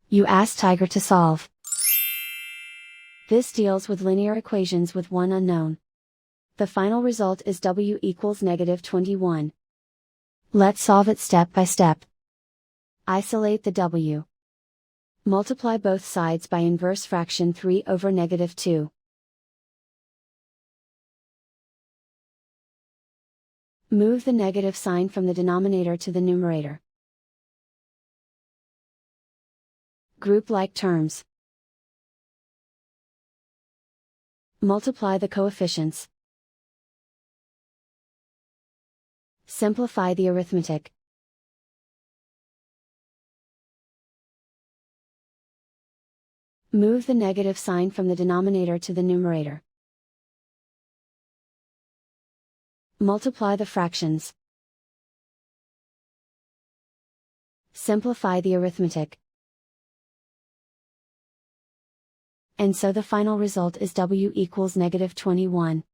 You ask Tiger to solve. This deals with linear equations with one unknown. The final result is w equals -21. Let's solve it step by step. Isolate the w. Multiply both sides by inverse fraction 3 over -2. Move the negative sign from the denominator to the numerator. Group like terms. Multiply the coefficients. Simplify the arithmetic. Move the negative sign from the denominator to the numerator. Multiply the fractions. Simplify the arithmetic. And so the final result is w equals -21.